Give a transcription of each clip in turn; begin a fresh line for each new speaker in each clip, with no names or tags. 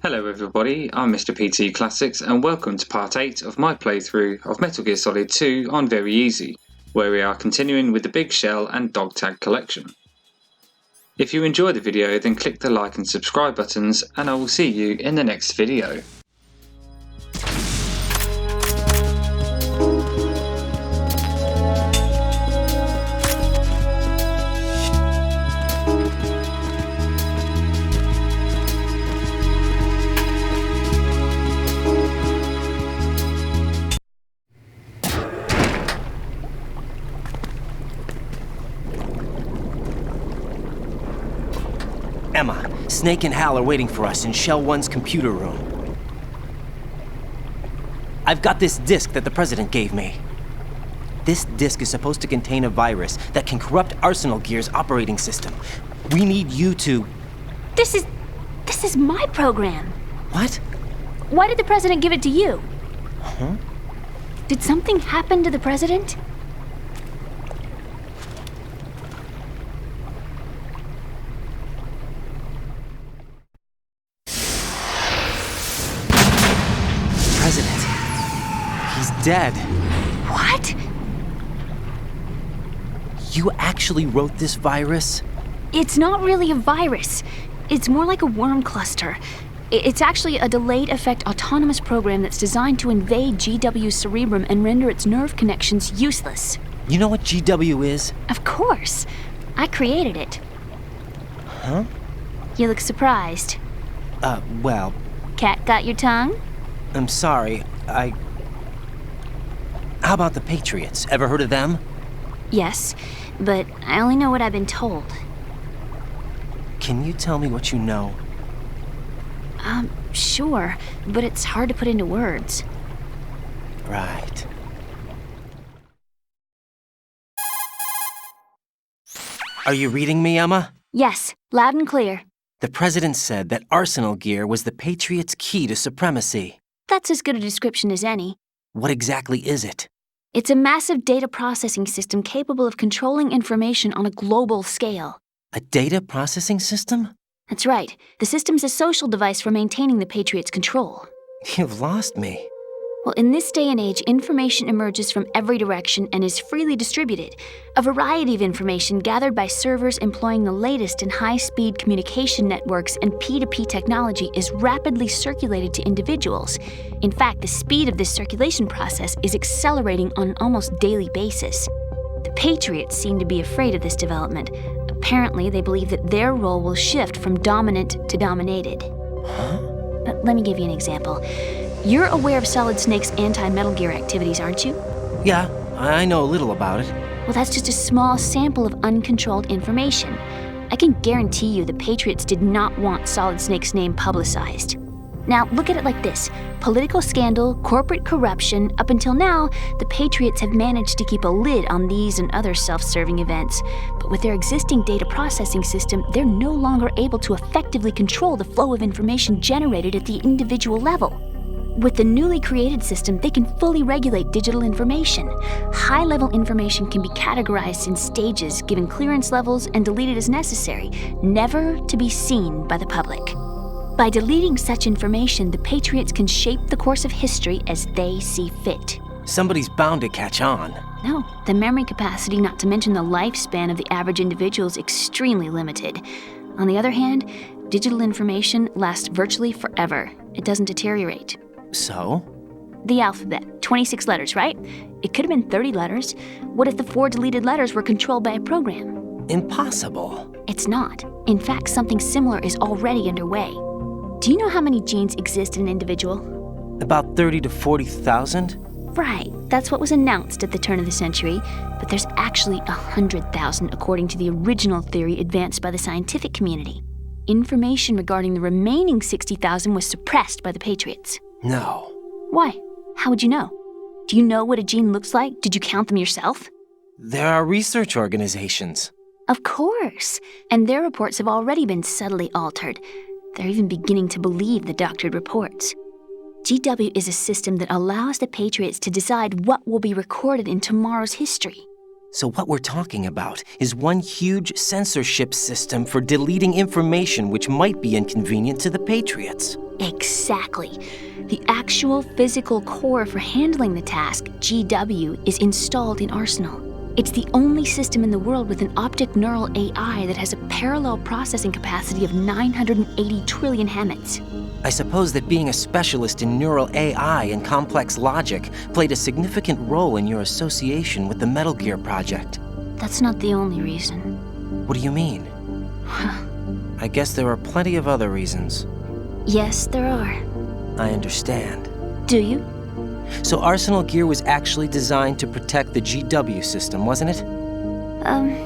Hello everybody, I'm Mr. PT Classics and welcome to part 8 of my playthrough of Metal Gear Solid 2 on Very Easy, where we are continuing with the Big Shell and Dog Tag collection. If you enjoyed the video then click the like and subscribe buttons and I will see you in the next video.
Emma, Snake and Hal are waiting for us in Shell 1's computer room. I've got this disk that the President gave me. This disk is supposed to contain a virus that can corrupt Arsenal Gear's operating system. We need you to...
This is my program.
What?
Why did the President give it to you?
Huh?
Did something happen to the President?
President. He's dead.
What?
You actually wrote this virus?
It's not really a virus. It's more like a worm cluster. It's actually a delayed effect autonomous program that's designed to invade GW's cerebrum and render its nerve connections useless.
You know what GW is?
Of course. I created it.
Huh?
You look surprised.
Well,
Cat got your tongue?
I'm sorry, How about the Patriots? Ever heard of them?
Yes, but I only know what I've been told.
Can you tell me what you know?
Sure, but it's hard to put into words.
Right. Are you reading me, Emma?
Yes, loud and clear.
The President said that Arsenal Gear was the Patriots' key to supremacy.
That's as good a description as any.
What exactly is it?
It's a massive data processing system capable of controlling information on a global scale.
A data processing system?
That's right. The system's a social device for maintaining the Patriots' control.
You've lost me.
Well, in this day and age, information emerges from every direction and is freely distributed. A variety of information gathered by servers employing the latest in high-speed communication networks and P2P technology is rapidly circulated to individuals. In fact, the speed of this circulation process is accelerating on an almost daily basis. The Patriots seem to be afraid of this development. Apparently, they believe that their role will shift from dominant to dominated.
Huh?
Let me give you an example. You're aware of Solid Snake's anti-Metal Gear activities, aren't you?
Yeah, I know a little about it.
Well, that's just a small sample of uncontrolled information. I can guarantee you the Patriots did not want Solid Snake's name publicized. Now, look at it like this. Political scandal, corporate corruption, up until now, the Patriots have managed to keep a lid on these and other self-serving events. But with their existing data processing system, they're no longer able to effectively control the flow of information generated at the individual level. With the newly created system, they can fully regulate digital information. High-level information can be categorized in stages, given clearance levels, and deleted as necessary, never to be seen by the public. By deleting such information, the Patriots can shape the course of history as they see fit.
Somebody's bound to catch on.
No, the memory capacity, not to mention the lifespan of the average individual, is extremely limited. On the other hand, digital information lasts virtually forever. It doesn't deteriorate.
So?
The alphabet, 26 letters, right? It could have been 30 letters. What if the 4 deleted letters were controlled by a program?
Impossible.
It's not. In fact, something similar is already underway. Do you know how many genes exist in an individual?
About 30 to 40,000?
Right. That's what was announced at the turn of the century. But there's actually 100,000 according to the original theory advanced by the scientific community. Information regarding the remaining 60,000 was suppressed by the Patriots.
No.
Why? How would you know? Do you know what a gene looks like? Did you count them yourself?
There are research organizations.
Of course. And their reports have already been subtly altered. They're even beginning to believe the doctored reports. GW is a system that allows the Patriots to decide what will be recorded in tomorrow's history.
So what we're talking about is one huge censorship system for deleting information which might be inconvenient to the Patriots.
Exactly. The actual physical core for handling the task, GW, is installed in Arsenal. It's the only system in the world with an optic neural AI that has a parallel processing capacity of 980 trillion Hammets.
I suppose that being a specialist in neural AI and complex logic played a significant role in your association with the Metal Gear project.
That's not the only reason.
What do you mean? I guess there are plenty of other reasons.
Yes, there are.
I understand.
Do you?
So Arsenal Gear was actually designed to protect the GW system, wasn't it?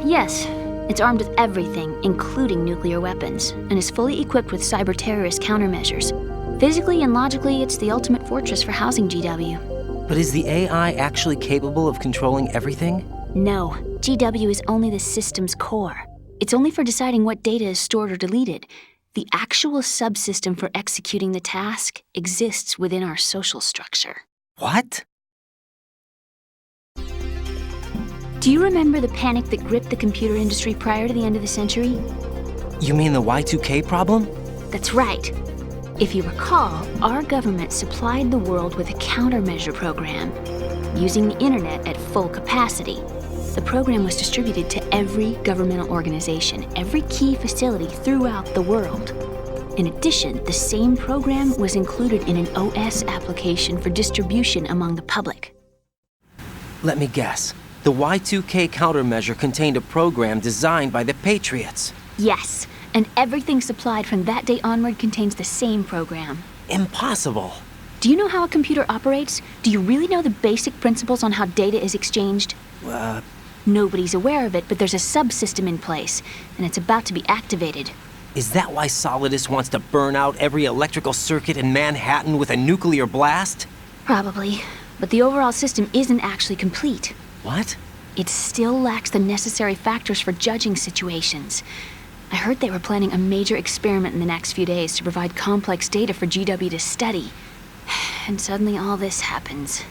Yes. It's armed with everything, including nuclear weapons, and is fully equipped with cyber-terrorist countermeasures. Physically and logically, it's the ultimate fortress for housing GW.
But is the AI actually capable of controlling everything?
No. GW is only the system's core. It's only for deciding what data is stored or deleted. The actual subsystem for executing the task exists within our social structure.
What?
Do you remember the panic that gripped the computer industry prior to the end of the century?
You mean the Y2K problem?
That's right. If you recall, our government supplied the world with a countermeasure program. Using the internet at full capacity, the program was distributed to every governmental organization, every key facility throughout the world. In addition, the same program was included in an OS application for distribution among the public.
Let me guess. The Y2K countermeasure contained a program designed by the Patriots.
Yes, and everything supplied from that day onward contains the same program.
Impossible.
Do you know how a computer operates? Do you really know the basic principles on how data is exchanged? Nobody's aware of it, but there's a subsystem in place, and it's about to be activated.
Is that why Solidus wants to burn out every electrical circuit in Manhattan with a nuclear blast?
Probably, but the overall system isn't actually complete.
What?
It still lacks the necessary factors for judging situations. I heard they were planning a major experiment in the next few days to provide complex data for GW to study. And suddenly all this happens.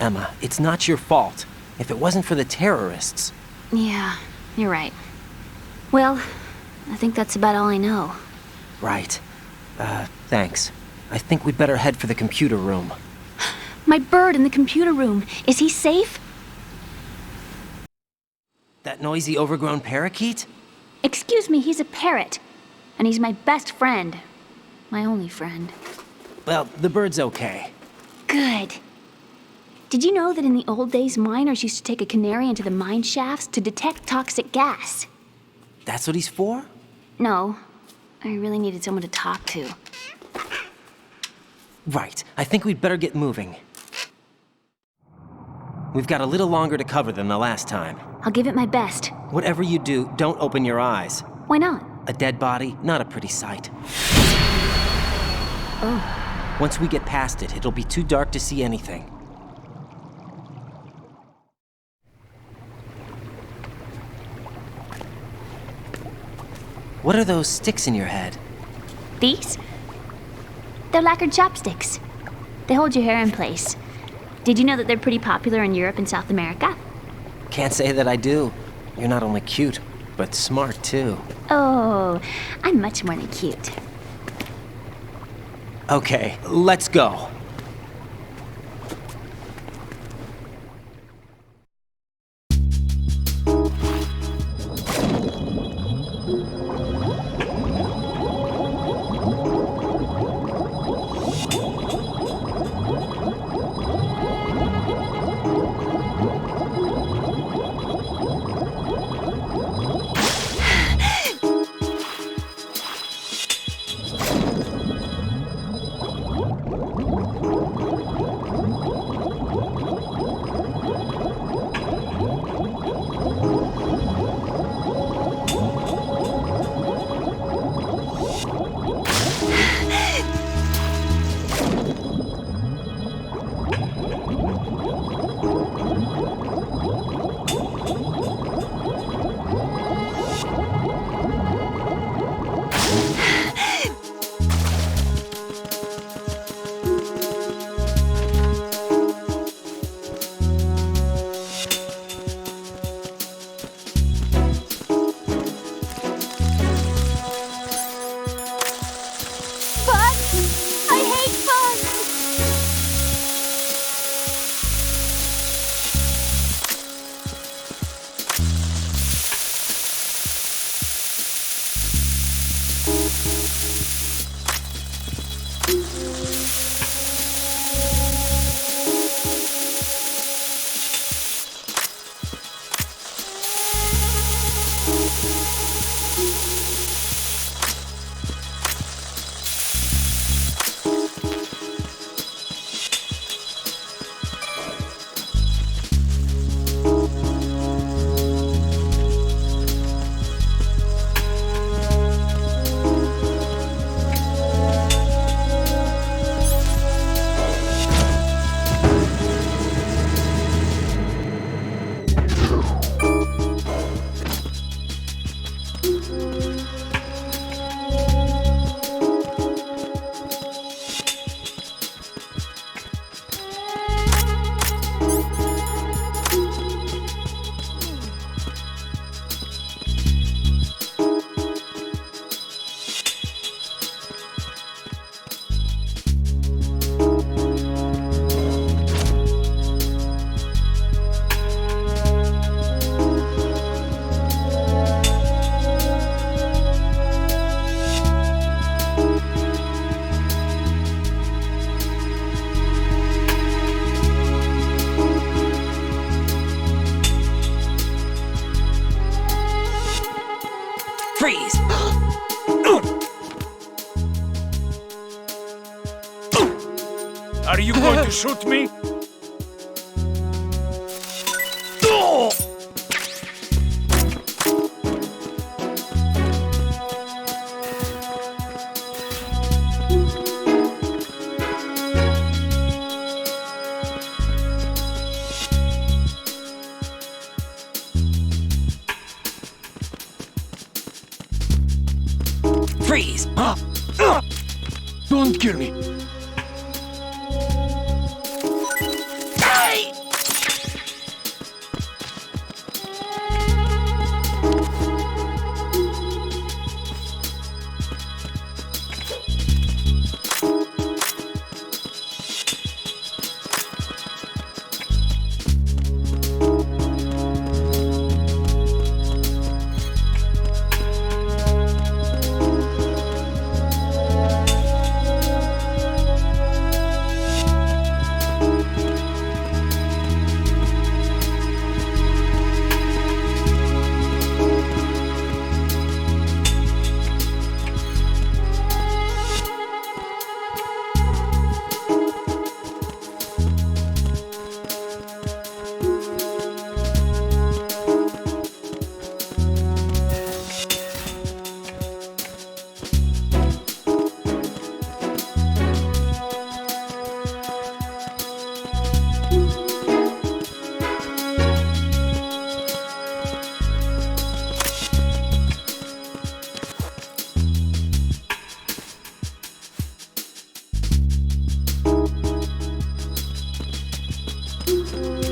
Emma, it's not your fault. If it wasn't for the terrorists...
Yeah, you're right. Well, I think that's about all I know.
Right. Thanks. I think we'd better head for the computer room.
My bird in the computer room. Is he safe?
That noisy, overgrown parakeet?
Excuse me, he's a parrot. And he's my best friend. My only friend.
Well, the bird's okay.
Good. Did you know that in the old days, miners used to take a canary into the mine shafts to detect toxic gas?
That's what he's for?
No. I really needed someone to talk to.
Right. I think we'd better get moving. We've got a little longer to cover than the last time.
I'll give it my best.
Whatever you do, don't open your eyes.
Why not?
A dead body, not a pretty sight.
Oh.
Once we get past it, it'll be too dark to see anything. What are those sticks in your head?
These? They're lacquered chopsticks. They hold your hair in place. Did you know that they're pretty popular in Europe and South America?
Can't say that I do. You're not only cute, but smart too.
Oh, I'm much more than cute.
Okay, let's go. Freeze!
Are you going to shoot me?
Freeze!
Don't kill me.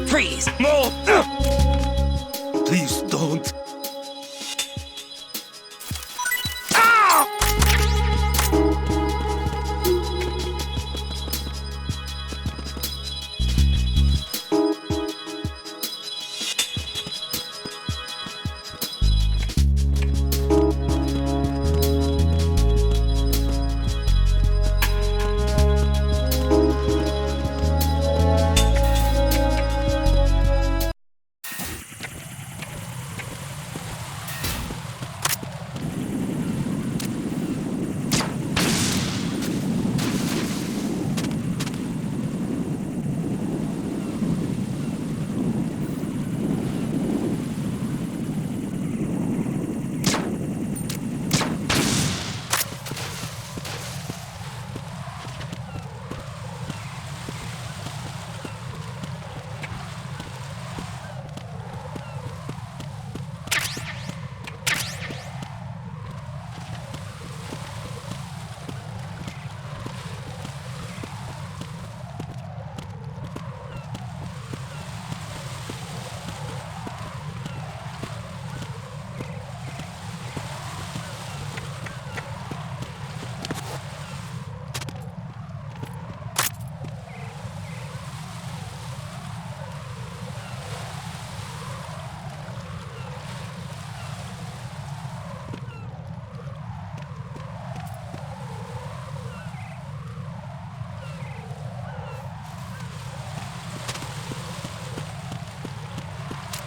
Freeze!
No! Please don't.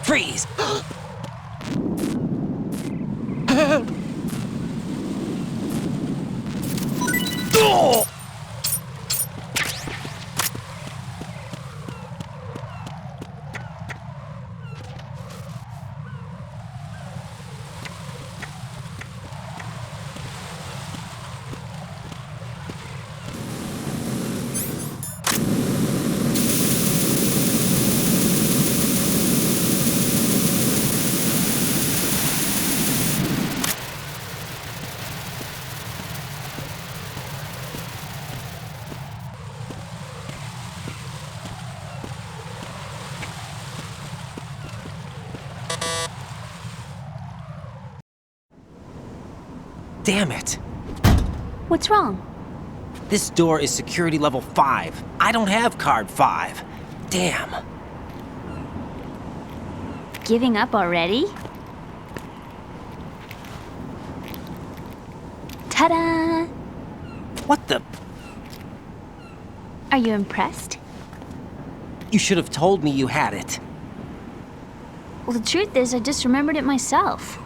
Freeze! Damn it!
What's wrong?
This door is security level 5. I don't have card 5. Damn.
Giving up already? Ta-da!
What the?
Are you impressed?
You should have told me you had it.
Well, the truth is, I just remembered it myself.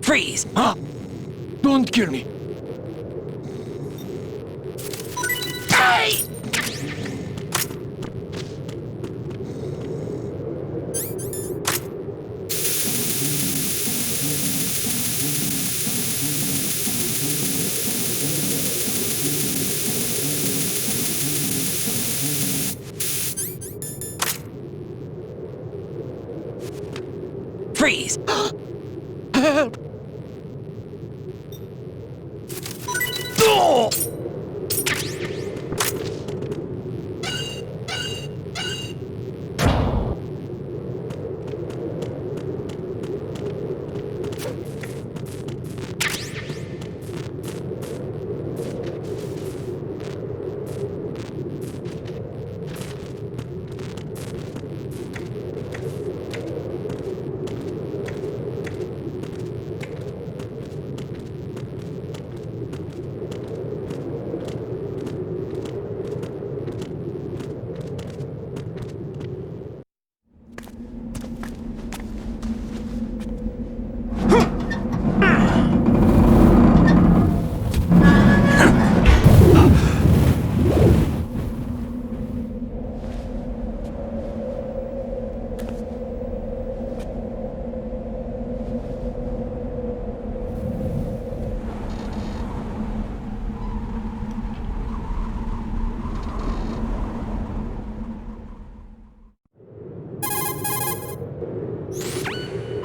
Freeze!
Huh? Don't kill me.
Hey! Freeze!
Help!
Oh!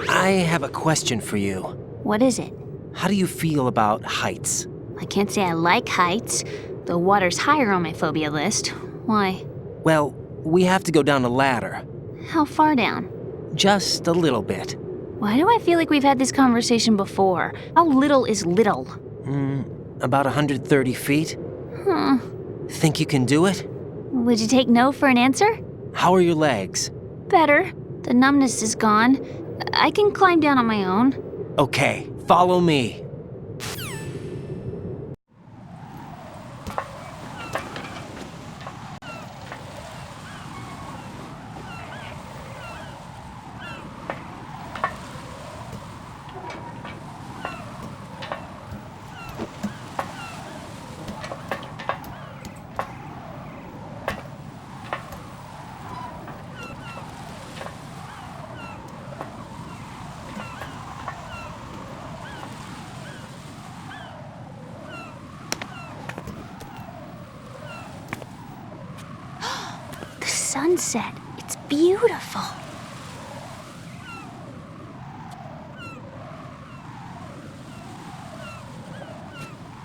I have a question for you.
What is it?
How do you feel about heights?
I can't say I like heights. The water's higher on my phobia list. Why?
Well, we have to go down a ladder.
How far down?
Just a little bit.
Why do I feel like we've had this conversation before? How little is little?
About 130 feet.
Huh.
Think you can do it?
Would you take no for an answer?
How are your legs?
Better. The numbness is gone. I can climb down on my own.
Okay, follow me.
Sunset. It's beautiful.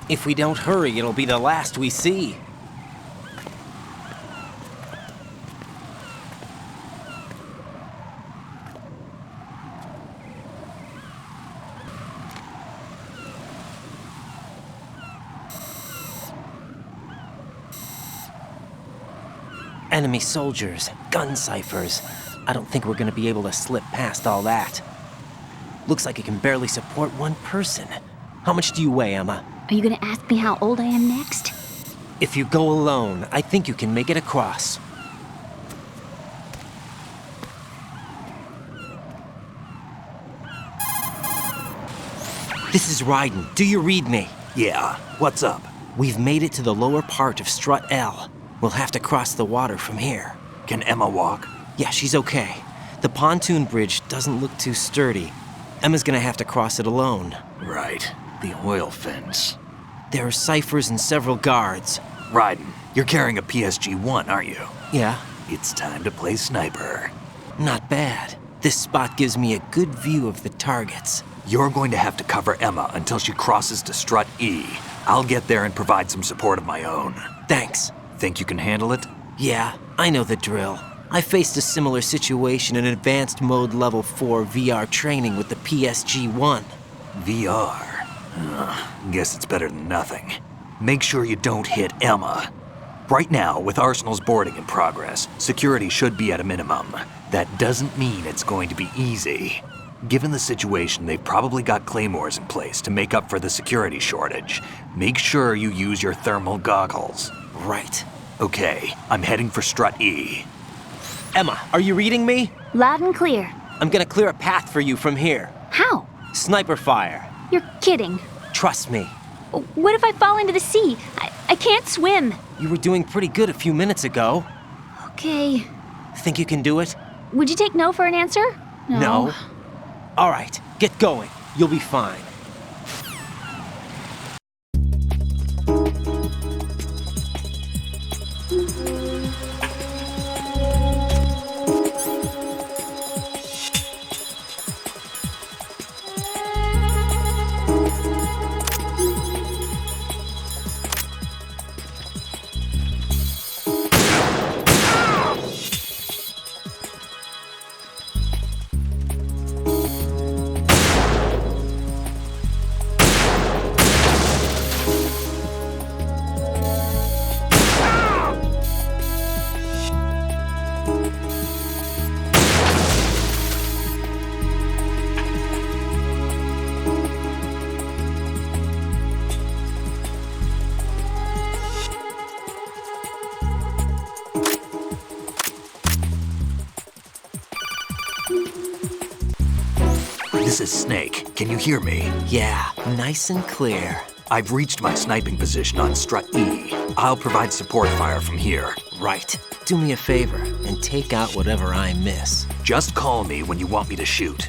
If we don't hurry, it'll be the last we see. Enemy soldiers, gun ciphers. I don't think we're gonna be able to slip past all that. Looks like it can barely support one person. How much do you weigh, Emma?
Are you gonna ask me how old I am next?
If you go alone, I think you can make it across. This is Raiden. Do you read me?
Yeah, what's up?
We've made it to the lower part of Strut L. We'll have to cross the water from here.
Can Emma walk?
Yeah, she's okay. The pontoon bridge doesn't look too sturdy. Emma's gonna have to cross it alone.
Right, the oil fence.
There are ciphers and several guards.
Raiden, you're carrying a PSG-1, aren't you?
Yeah,
It's time to play sniper.
not bad. This spot gives me a good view of the targets.
You're going to have to cover Emma until she crosses to Strut E. I'll get there and provide some support of my own.
Thanks.
Think you can handle it?
Yeah, I know the drill. I faced a similar situation in Advanced Mode Level 4 VR training with the PSG-1.
VR. Guess it's better than nothing. Make sure you don't hit Emma. Right now, with Arsenal's boarding in progress, security should be at a minimum. That doesn't mean it's going to be easy. Given the situation, they've probably got claymores in place to make up for the security shortage. Make sure you use your thermal goggles.
Right.
Okay, I'm heading for strut E.
Emma, are you reading me?
Loud and clear.
I'm gonna clear a path for you from here.
How?
Sniper fire.
You're kidding.
Trust me.
What if I fall into the sea? I can't swim.
You were doing pretty good a few minutes ago.
Okay.
Think you can do it?
Would you take no for an answer?
No. All right, get going. You'll be fine.
This is Snake. Can you hear me?
Yeah, nice and clear.
I've reached my sniping position on strut E. I'll provide support fire from here.
Right. Do me a favor and take out whatever I miss.
Just call me when you want me to shoot.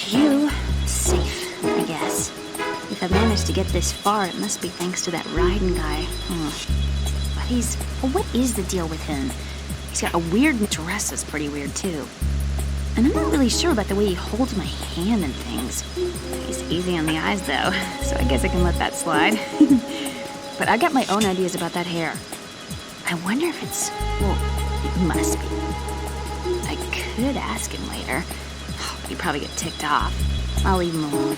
Phew. Safe, I guess. If I managed to get this far, it must be thanks to that Raiden guy. But what is the deal with him? He's got a weird dress that's pretty weird too. And I'm not really sure about the way he holds my hand and things. He's easy on the eyes though, so I guess I can let that slide. But I got my own ideas about that hair. I wonder if it's, well, it must be. I could ask him later. But he'd probably get ticked off. I'll leave him alone.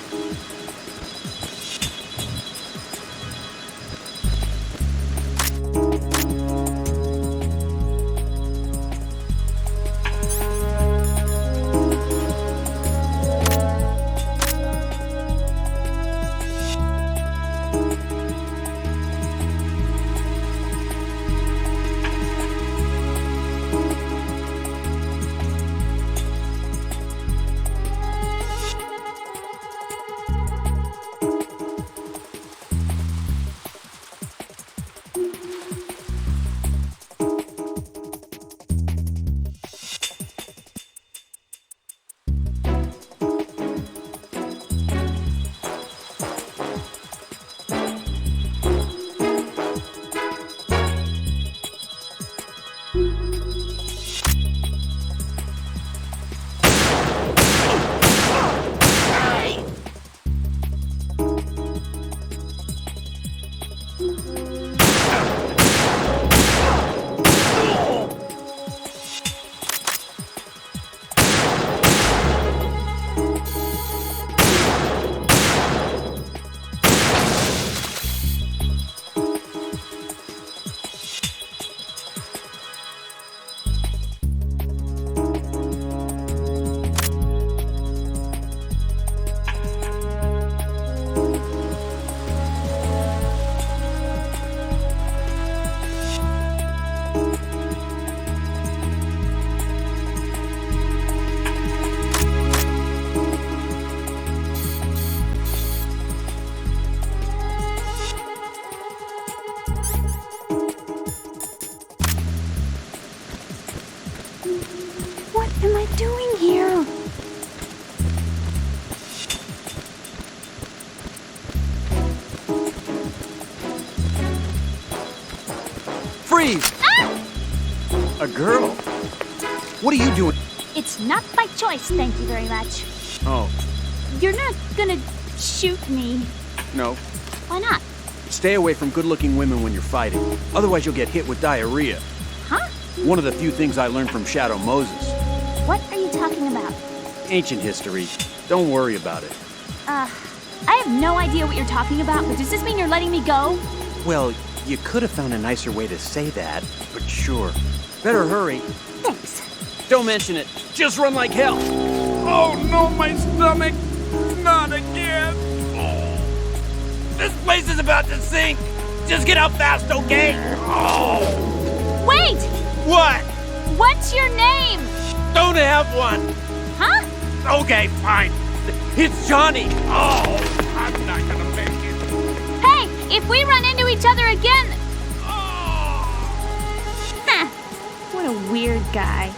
doing here?
Freeze! A girl? What are you doing?
It's not by choice, thank you very much.
Oh,
You're not gonna shoot me.
no.
Why not?
Stay away from good-looking women when you're fighting. Otherwise you'll get hit with diarrhea.
Huh?
One of the few things I learned from Shadow Moses.
What are you talking about?
Ancient history. Don't worry about it.
I have no idea what you're talking about, but does this mean you're letting me go?
Well, you could have found a nicer way to say that, but sure. Better hurry.
Thanks.
Don't mention it. Just run like hell.
Oh no, my stomach! Not again!
This place is about to sink! Just get out fast, okay? Oh!
Wait!
What?
What's your name?
Don't have one!
Huh?
Okay, fine. It's Johnny! Oh! I'm not gonna make it.
Hey, if we run into each other again... Huh. What a weird guy.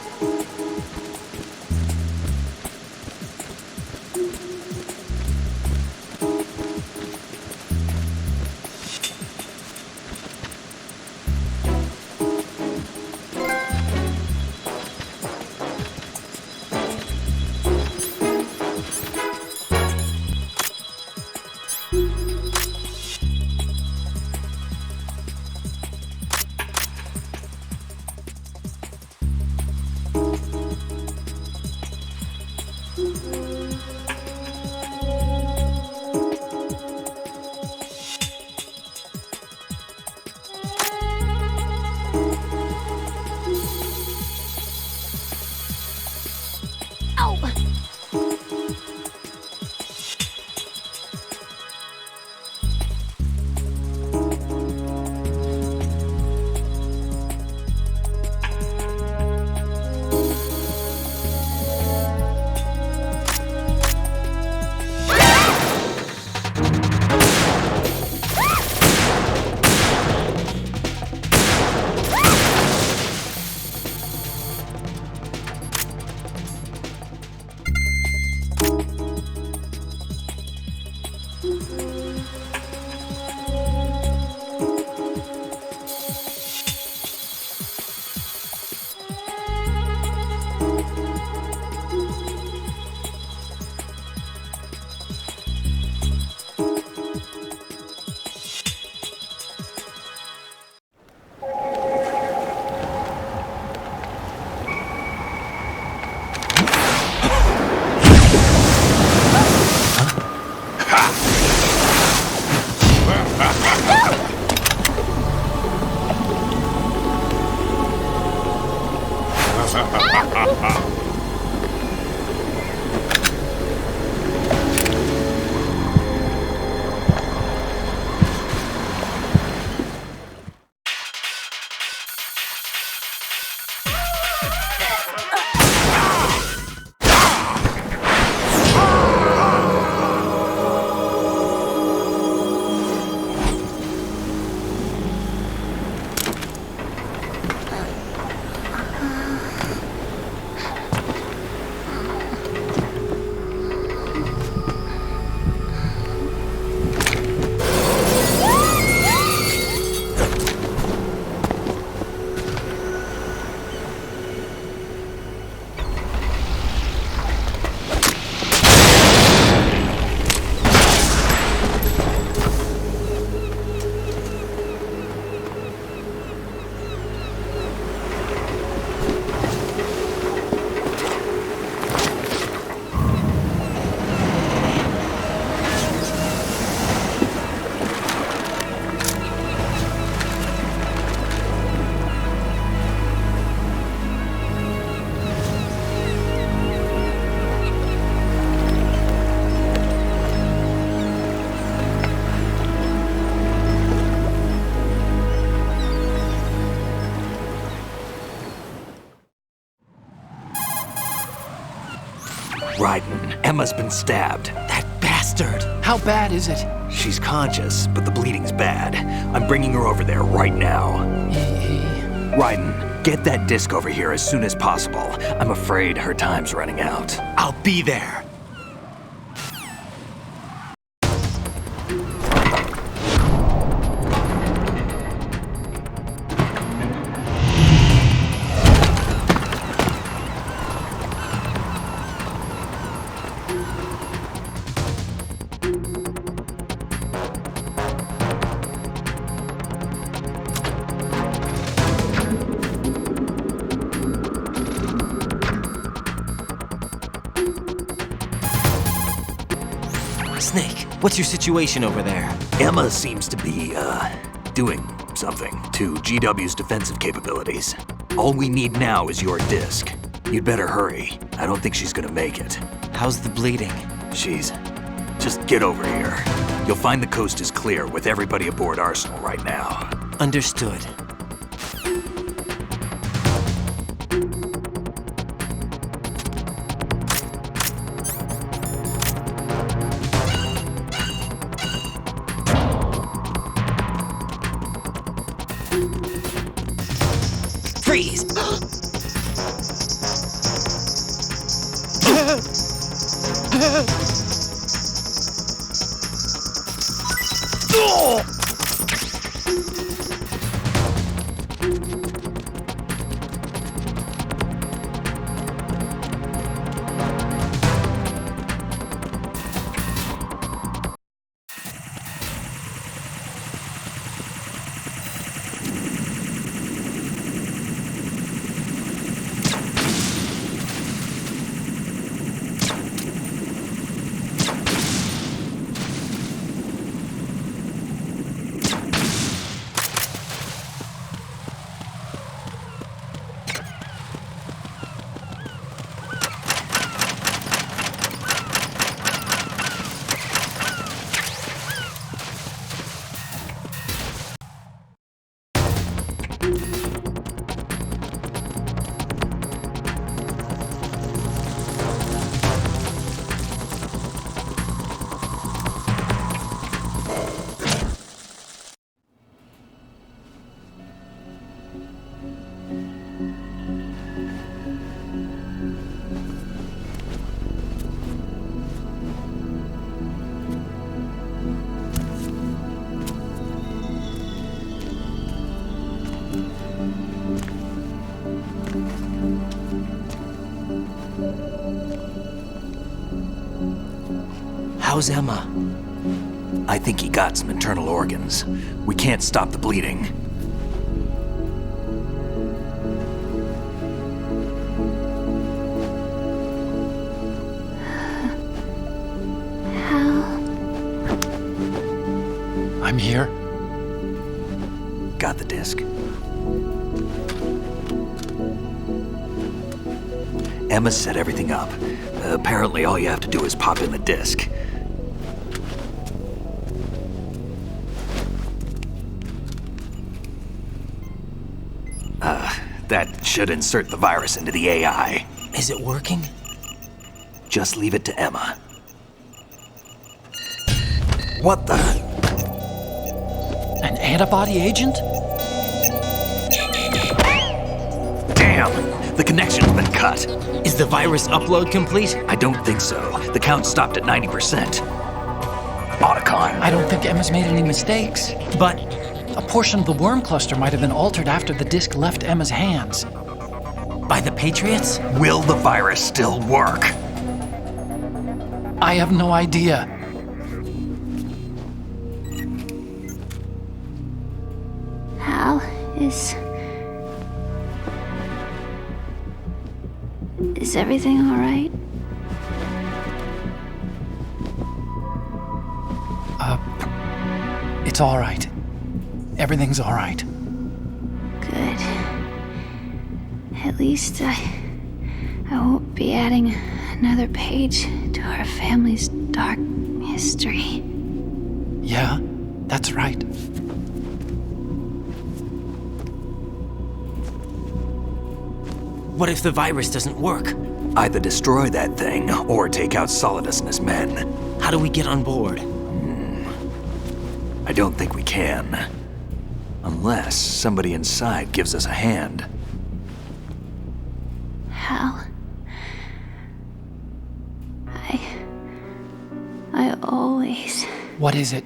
Raiden, Emma's been stabbed.
That bastard! How bad is it?
She's conscious, but the bleeding's bad. I'm bringing her over there right now. Raiden, Get that disc over here as soon as possible. I'm afraid her time's running out.
I'll be there. Snake, what's your situation over there?
Emma seems to be, doing something to GW's defensive capabilities. All we need now is your disc. You'd better hurry. I don't think she's gonna make it.
How's the bleeding?
Just get over here. You'll find the coast is clear with everybody aboard Arsenal right now.
Understood. Freeze! How's Emma?
I think he got some internal organs. We can't stop the bleeding.
Hal?
I'm here.
Got the disc. Emma set everything up. Apparently all you have to do is pop in the disc. That should insert the virus into the AI.
Is it working?
Just leave it to Emma. What the?
An antibody agent?
Damn! The connection's been cut.
Is the virus upload complete?
I don't think so. The count stopped at 90%. Otacon.
I don't think Emma's made any mistakes.
But
A portion of the worm cluster might have been altered after the disc left Emma's hands.
by the Patriots?
Will the virus still work?
I have no idea.
Hal, is everything all right?
It's all right. Everything's all right.
Good. At least I won't be adding another page to our family's dark history.
Yeah, that's right.
What if the virus doesn't work?
Either destroy that thing or take out Solidus and his men.
How do we get on board?
I don't think we can. Unless somebody inside gives us a hand.
What is it?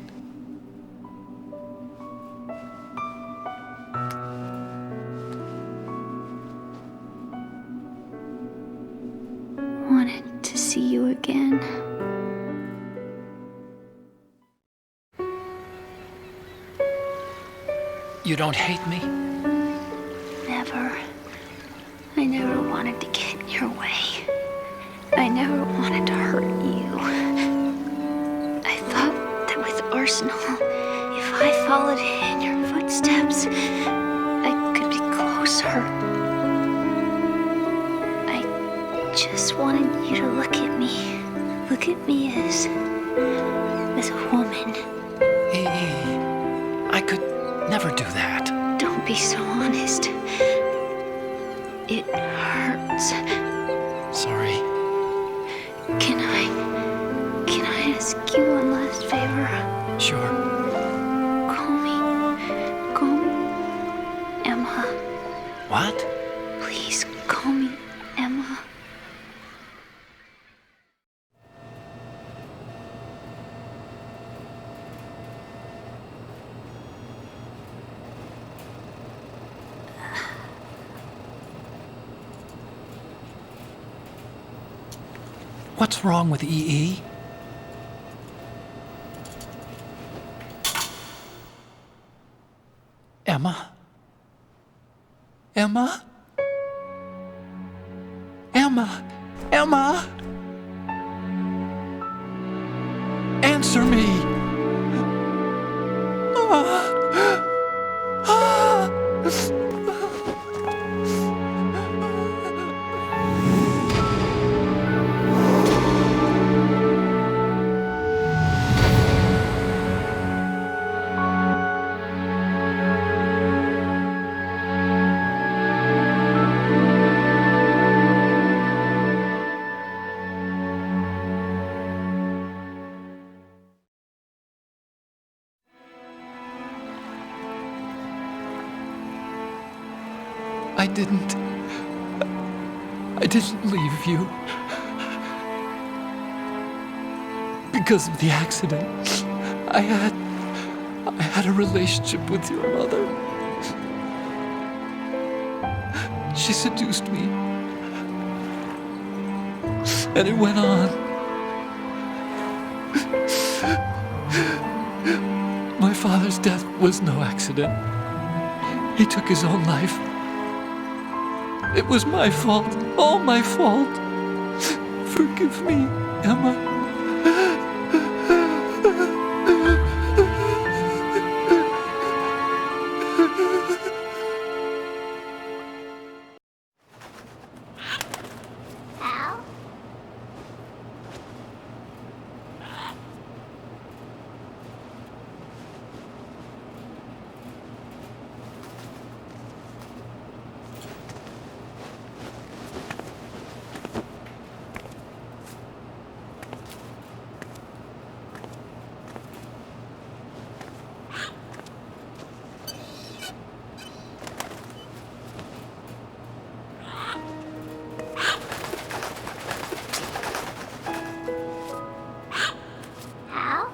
Wanted to see you again.
You don't hate me?
Never. I never wanted to get in your way. I never wanted to hurt you. I thought that with Arsenal, if I followed in your footsteps, I could be closer. I just wanted you to look at me. Look at me as a woman.
I could never do that.
Don't be so honest. It hurts.
Sorry.
Can I ask you one last favor?
Sure.
Call me Emma.
What?
Please call me Emma.
What's wrong with EE? Emma? Emma? Emma? Emma? Answer me! I didn't leave you. Because of the accident, I had a relationship with your mother. She seduced me. And it went on. My father's death was no accident. He took his own life. It was my fault, all my fault. Forgive me, Emma.
Al?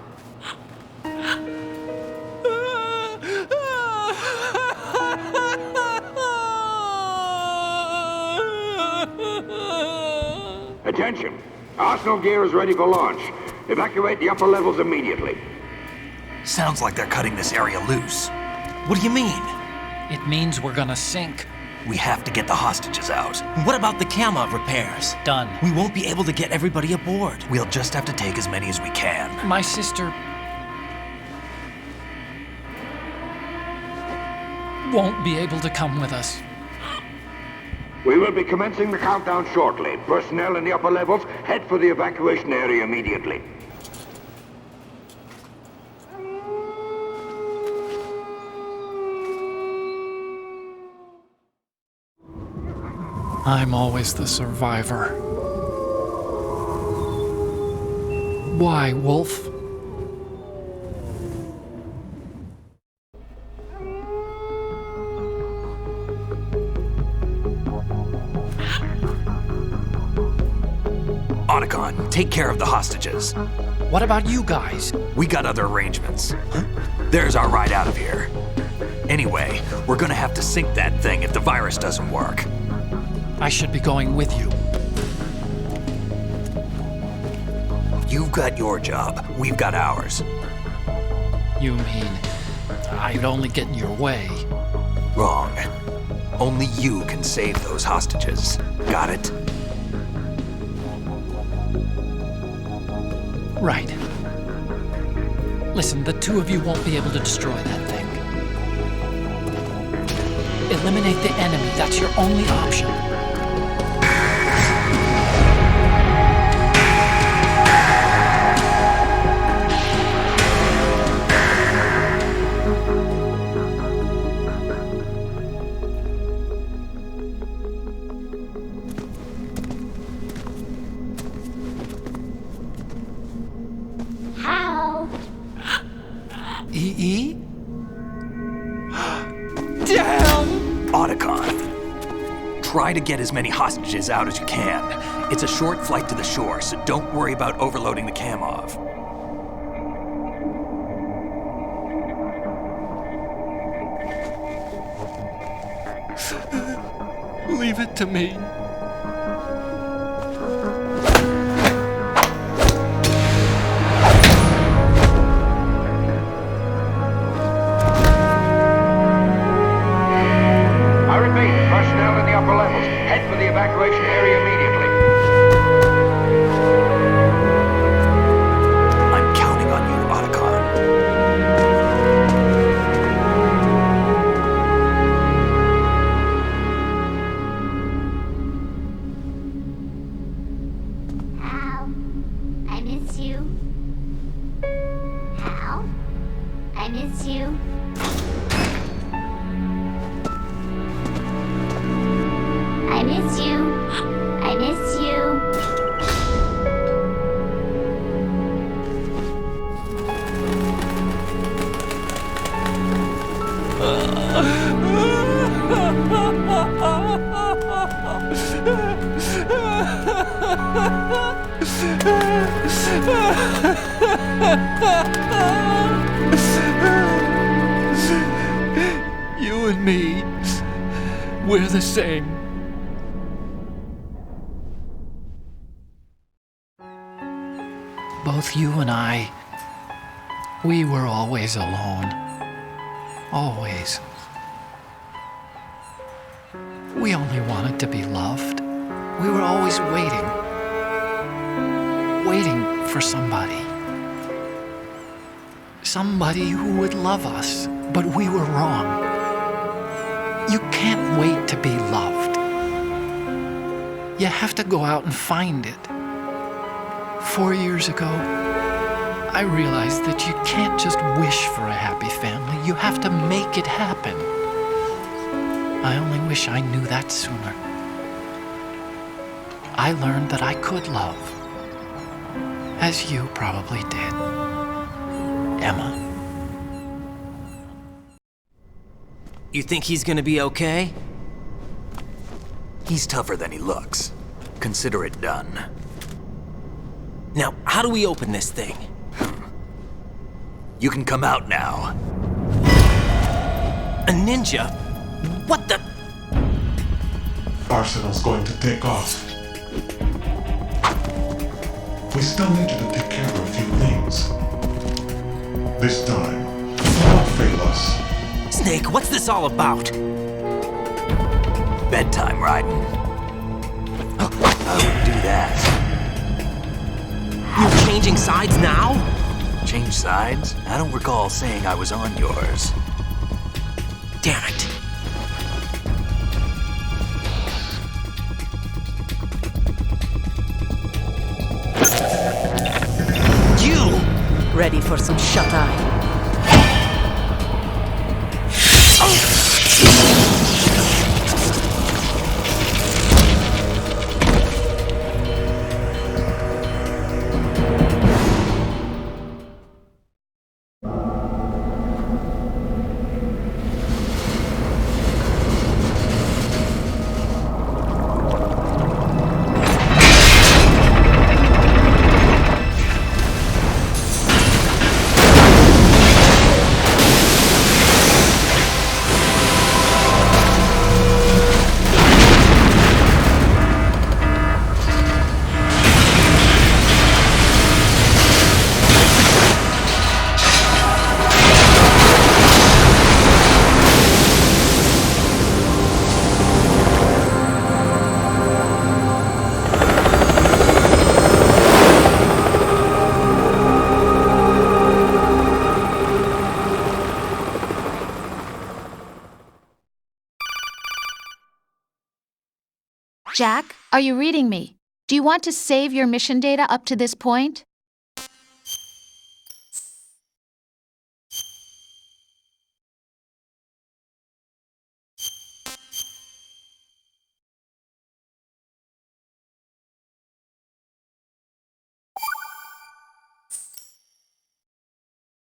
Attention! Arsenal gear is ready for launch. Evacuate the upper levels immediately.
Sounds like they're cutting this area loose. What do you mean?
It means we're gonna sink.
We have to get the hostages out.
What about the camo repairs?
Done.
We won't be able to get everybody aboard.
We'll just have to take as many as we can.
My sister won't be able to come with us.
We will be commencing the countdown shortly. Personnel in the upper levels, head for the evacuation area immediately.
I'm always the survivor. Why, Wolf?
Otacon, take care of the hostages.
What about you guys?
We got other arrangements. There's our ride out of here. Anyway, we're gonna have to sink that thing if the virus doesn't work.
I should be going with you.
You've got your job, we've got ours.
You mean I'd only get in your way?
Wrong. Only you can save those hostages. Got it?
Right. Listen, the two of you won't be able to destroy that thing. Eliminate the enemy. That's your only option.
How?
EE? Damn!
Otacon. Try to get as many hostages out as you can. It's a short flight to the shore, so don't worry about overloading the Kamov.
Leave it to me.
I repeat, personnel in the upper levels, head for the evacuation area immediately.
I'm counting on you, Otacon.
Hal, I miss you. Hal, I miss you. I miss you. I miss you.
You and me, we're the same. Both you and I, we were always alone. Always. We only wanted to be loved. We were always waiting. Waiting for somebody. Somebody who would love us, but we were wrong. You can't wait to be loved. You have to go out and find it. 4 years ago, I realized that you can't just wish for a happy family. You have to make it happen. I only wish I knew that sooner. I learned that I could love, as you probably did, Emma.
You think he's gonna be okay?
He's tougher than he looks. Consider it done.
Now, how do we open this thing?
You can come out now.
A ninja? What the?
Arsenal's going to take off. We still need you to take care of a few things. This time, don't fail us.
Snake, what's this all about?
Bedtime, Raiden. I wouldn't do that.
You're changing sides now?
Change sides? I don't recall saying I was on yours.
Damn it. You!
Ready for some shut-eye?
Jack, are you reading me? Do you want to save your mission data up to this point?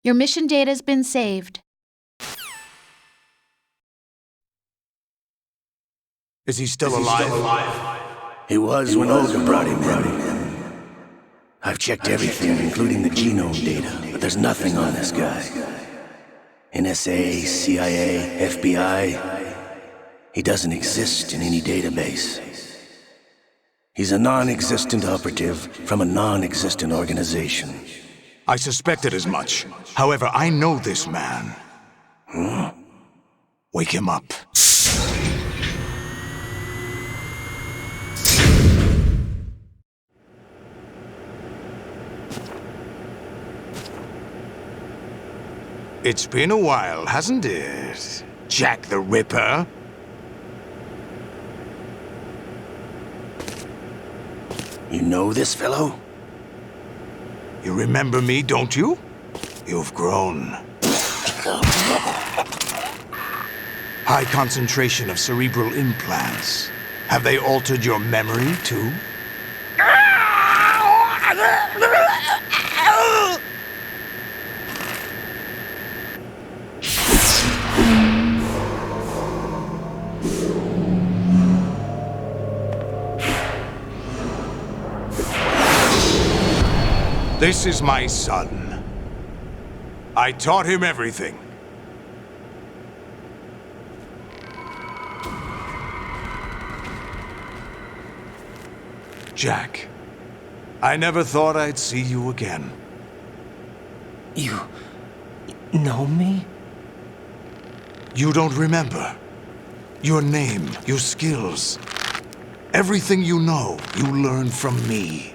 Your mission data's been saved.
Is he still alive?
He was when Olga brought him in. I've checked everything, including the genome data, but there's nothing on this guy. NSA, CIA, FBI. He doesn't exist in any database. He's a non-existent operative from a non-existent organization.
I suspected as much. However, I know this man. Wake him up. It's been a while, hasn't it? Jack the Ripper?
You know this fellow?
You remember me, don't you? You've grown. High concentration of cerebral implants. Have they altered your memory, too? This is my son. I taught him everything. Jack, I never thought I'd see you again.
You know me?
You don't remember. Your name, your skills. Everything you know, you learned from me.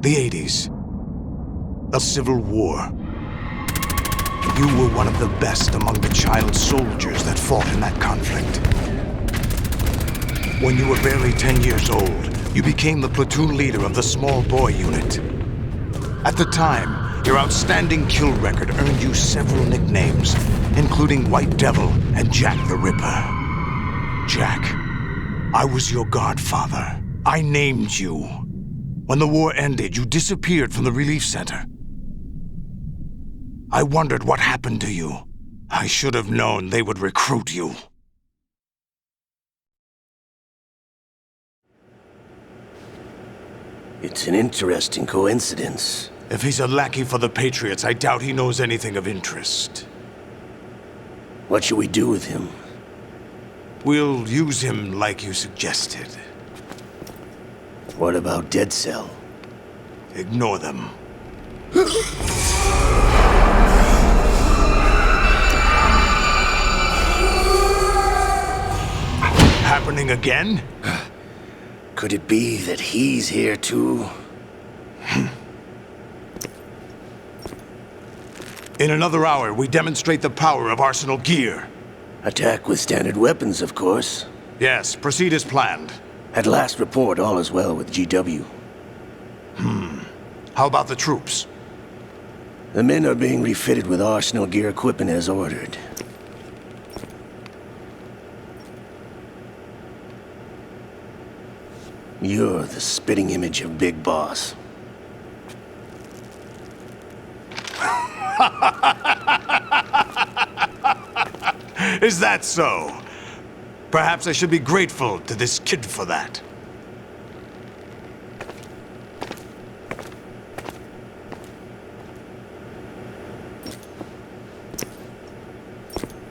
The 80s. A civil war. You were one of the best among the child soldiers that fought in that conflict. When you were barely 10 years old, you became the platoon leader of the small boy unit. At the time, your outstanding kill record earned you several nicknames, including White Devil and Jack the Ripper. Jack, I was your godfather. I named you. When the war ended, you disappeared from the relief center. I wondered what happened to you. I should have known they would recruit you.
It's an interesting coincidence.
If he's a lackey for the Patriots, I doubt he knows anything of interest.
What should we do with him?
We'll use him like you suggested.
What about Dead Cell?
Ignore them. Happening again?
Could it be that he's here too?
In another hour, we demonstrate the power of Arsenal gear.
Attack with standard weapons, of course.
Yes, proceed as planned.
At last report, all is well with GW.
How about the troops?
The men are being refitted with Arsenal gear equipment as ordered. You're the spitting image of Big Boss.
Is that so? Perhaps I should be grateful to this kid for that.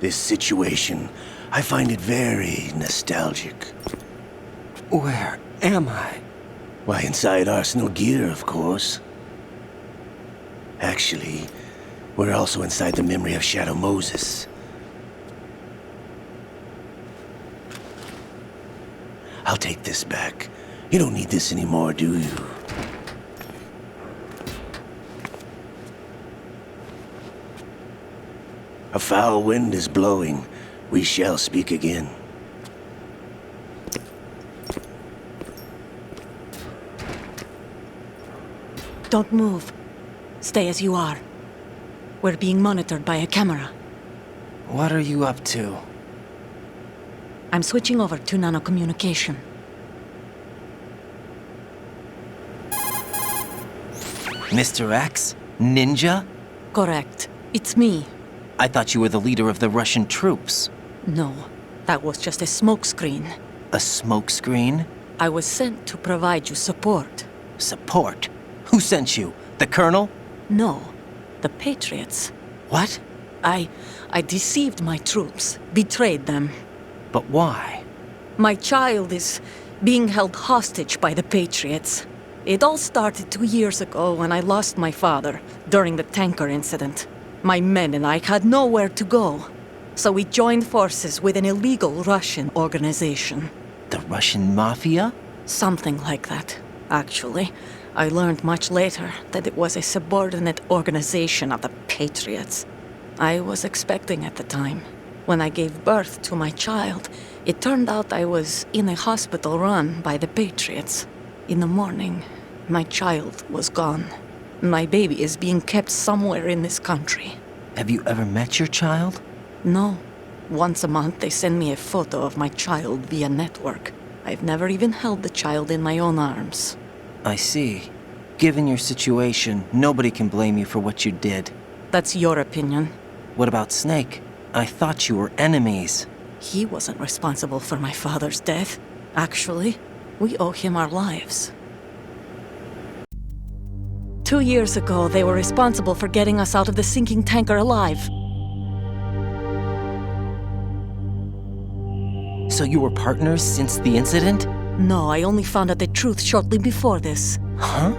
This situation, I find it very nostalgic.
Where am I?
Why, inside Arsenal gear, of course. Actually, we're also inside the memory of Shadow Moses. I'll take this back. You don't need this anymore, do you? A foul wind is blowing. We shall speak again.
Don't move. Stay as you are. We're being monitored by a camera.
What are you up to?
I'm switching over to nanocommunication.
Mr. X? Ninja?
Correct. It's me.
I thought you were the leader of the Russian troops.
No, that was just a smokescreen.
A smokescreen?
I was sent to provide you support.
Support? Who sent you? The Colonel?
No, the Patriots.
What?
I deceived my troops, betrayed them.
But why?
My child is being held hostage by the Patriots. It all started 2 years ago when I lost my father during the tanker incident. My men and I had nowhere to go, so we joined forces with an illegal Russian organization.
The Russian Mafia?
Something like that, actually. I learned much later that it was a subordinate organization of the Patriots. I was expecting at the time. When I gave birth to my child, it turned out I was in a hospital run by the Patriots. In the morning, my child was gone. My baby is being kept somewhere in this country.
Have you ever met your child?
No. Once a month, they send me a photo of my child via network. I've never even held the child in my own arms.
I see. Given your situation, nobody can blame you for what you did.
That's your opinion.
What about Snake? I thought you were enemies.
He wasn't responsible for my father's death. Actually, we owe him our lives. 2 years ago, they were responsible for getting us out of the sinking tanker alive.
So you were partners since the incident?
No, I only found out the truth shortly before this.
Huh?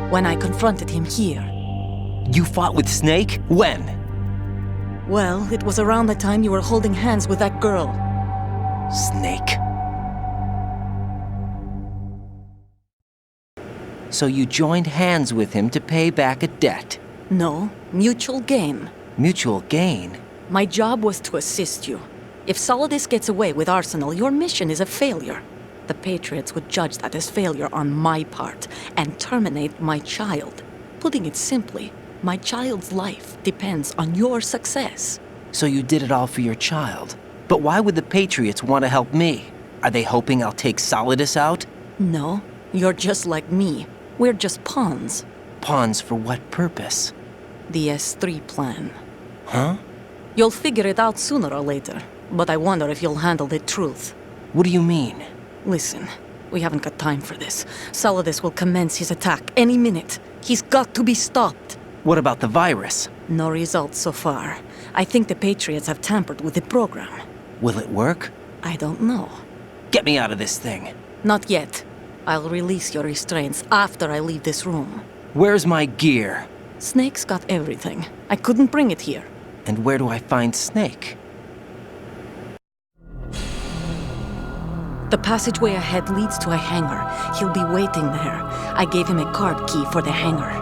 When I confronted him here.
You fought with Snake? When?
Well, it was around the time you were holding hands with that girl.
Snake. So you joined hands with him to pay back a debt?
No, mutual gain.
Mutual gain?
My job was to assist you. If Solidus gets away with Arsenal, your mission is a failure. The Patriots would judge that as failure on my part and terminate my child. Putting it simply, my child's life depends on your success.
So you did it all for your child. But why would the Patriots want to help me? Are they hoping I'll take Solidus out?
No, you're just like me. We're just pawns.
Pawns for what purpose?
The S3 plan.
Huh?
You'll figure it out sooner or later, but I wonder if you'll handle the truth.
What do you mean?
Listen, we haven't got time for this. Solidus will commence his attack any minute. He's got to be stopped.
What about the virus?
No results so far. I think the Patriots have tampered with the program.
Will it work?
I don't know.
Get me out of this thing.
Not yet. I'll release your restraints after I leave this room.
Where's my gear?
Snake's got everything. I couldn't bring it here.
And where do I find Snake?
The passageway ahead leads to a hangar. He'll be waiting there. I gave him a card key for the hangar.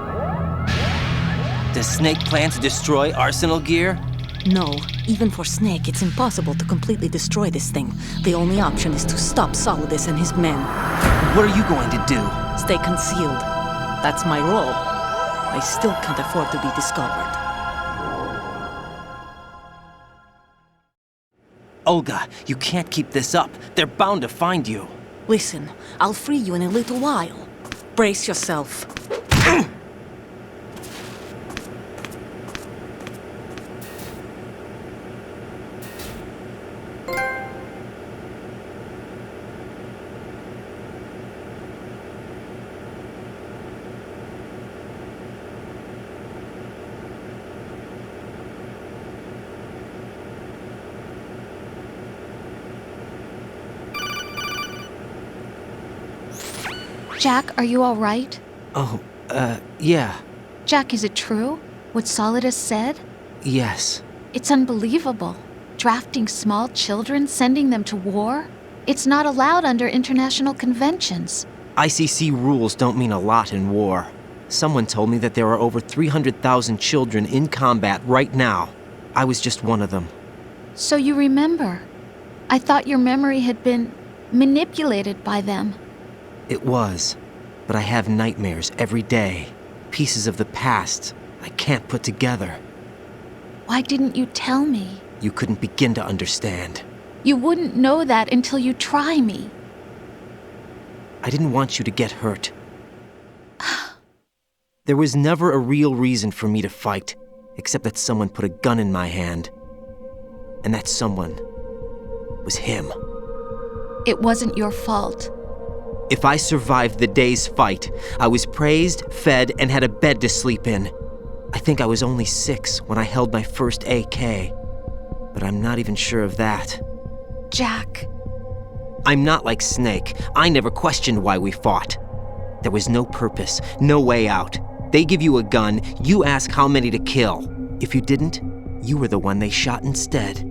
Does Snake plan to destroy Arsenal gear?
No. Even for Snake, it's impossible to completely destroy this thing. The only option is to stop Solidus and his men.
What are you going to do?
Stay concealed. That's my role. I still can't afford to be discovered.
Olga, you can't keep this up. They're bound to find you.
Listen, I'll free you in a little while. Brace yourself.
Jack, are you all right?
Oh, yeah.
Jack, is it true? What Solidus said?
Yes.
It's unbelievable. Drafting small children, sending them to war? It's not allowed under international conventions.
ICC rules don't mean a lot in war. Someone told me that there are over 300,000 children in combat right now. I was just one of them.
So you remember? I thought your memory had been manipulated by them.
It was, but I have nightmares every day. Pieces of the past I can't put together.
Why didn't you tell me?
You couldn't begin to understand.
You wouldn't know that until you try me.
I didn't want you to get hurt. There was never a real reason for me to fight, except that someone put a gun in my hand. And that someone was him.
It wasn't your fault.
If I survived the day's fight, I was praised, fed, and had a bed to sleep in. I think I was only 6 when I held my first AK, but I'm not even sure of that.
Jack.
I'm not like Snake. I never questioned why we fought. There was no purpose, no way out. They give you a gun, you ask how many to kill. If you didn't, you were the one they shot instead.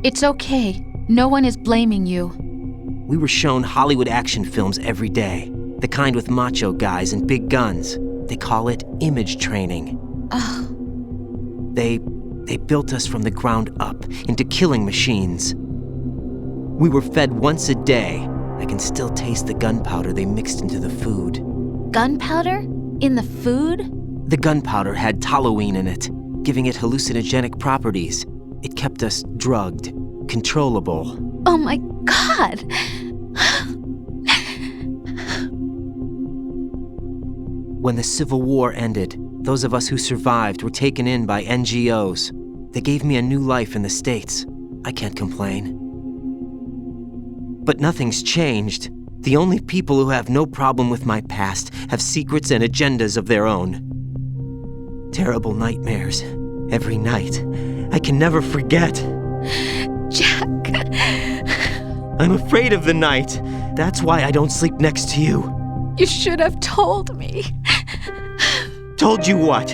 It's okay. No one is blaming you.
We were shown Hollywood action films every day. The kind with macho guys and big guns. They call it image training. They built us from the ground up into killing machines. We were fed once a day. I can still taste the gunpowder they mixed into the food.
Gunpowder? In the food?
The gunpowder had toluene in it, giving it hallucinogenic properties. It kept us drugged, controllable.
Oh my God!
When the Civil War ended, those of us who survived were taken in by NGOs. They gave me a new life in the States. I can't complain. But nothing's changed. The only people who have no problem with my past have secrets and agendas of their own. Terrible nightmares. Every night. I can never forget.
Jack.
I'm afraid of the night. That's why I don't sleep next to you.
You should have told me.
Told you what?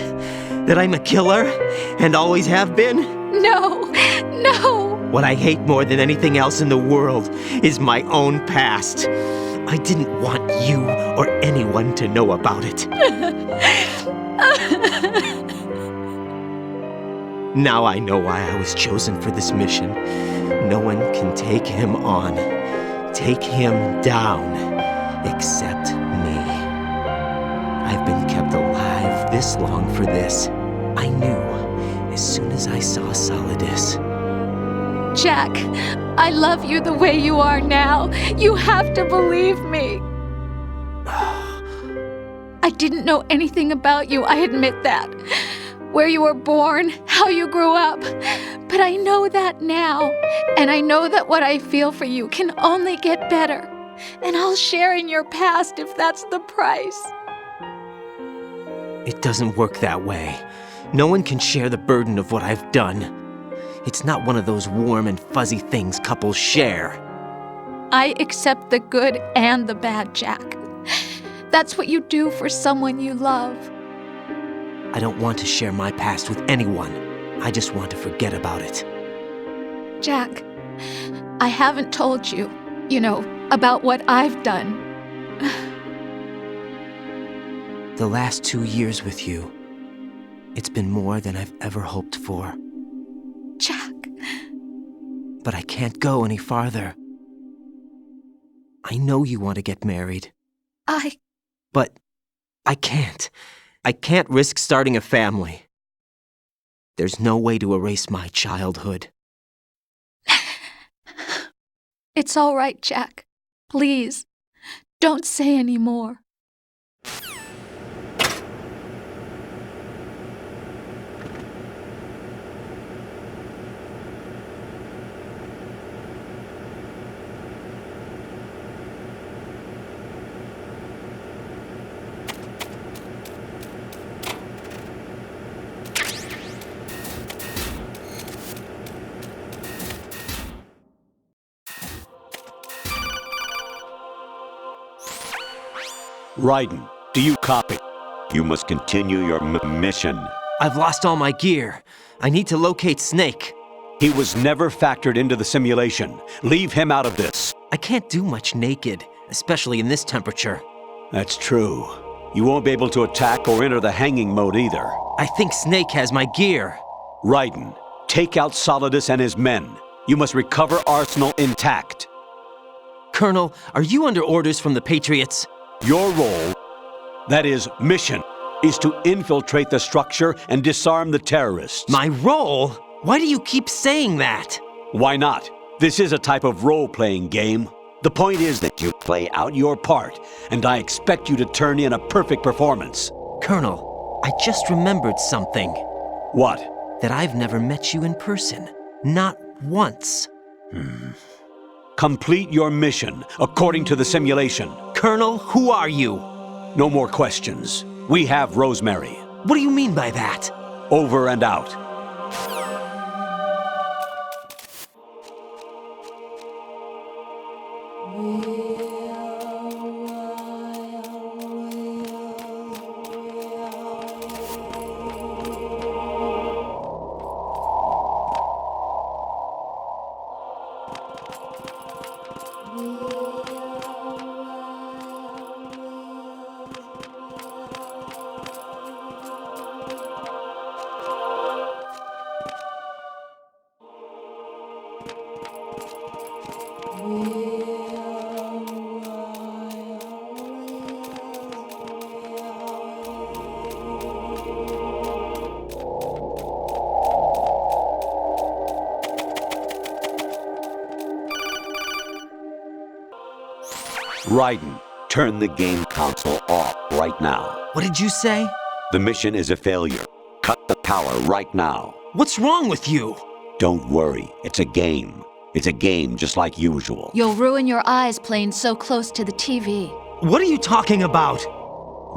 That I'm a killer? And always have been?
No.
What I hate more than anything else in the world is my own past. I didn't want you or anyone to know about it. Now I know why I was chosen for this mission. No one can take him on, take him down, except me. I've been kept alive this long for this. I knew as soon as I saw Solidus.
Jack, I love you the way you are now. You have to believe me. I didn't know anything about you, I admit that. Where you were born, how you grew up. But I know that now. And I know that what I feel for you can only get better. And I'll share in your past if that's the price.
It doesn't work that way. No one can share the burden of what I've done. It's not one of those warm and fuzzy things couples share.
I accept the good and the bad, Jack. That's what you do for someone you love.
I don't want to share my past with anyone. I just want to forget about it.
Jack, I haven't told you, about what I've done.
The last 2 years with you, it's been more than I've ever hoped for.
Jack.
But I can't go any farther. I know you want to get married. But I can't. I can't risk starting a family. There's no way to erase my childhood.
It's all right, Jack. Please, don't say any more.
Raiden, do you copy? You must continue your mission.
I've lost all my gear. I need to locate Snake.
He was never factored into the simulation. Leave him out of this.
I can't do much naked, especially in this temperature.
That's true. You won't be able to attack or enter the hanging mode either.
I think Snake has my gear.
Raiden, take out Solidus and his men. You must recover Arsenal intact.
Colonel, are you under orders from the Patriots?
Your role, that is, mission, is to infiltrate the structure and disarm the terrorists.
My role? Why do you keep saying that?
Why not? This is a type of role-playing game. The point is that you play out your part, and I expect you to turn in a perfect performance.
Colonel, I just remembered something.
What?
That I've never met you in person. Not once.
Complete your mission, according to the simulation.
Colonel, who are you?
No more questions. We have Rosemary.
What do you mean by that?
Over and out. Raiden, turn the game console off right now.
What did you say?
The mission is a failure. Cut the power right now.
What's wrong with you?
Don't worry, it's a game. It's a game just like usual.
You'll ruin your eyes playing so close to the TV.
What are you talking about?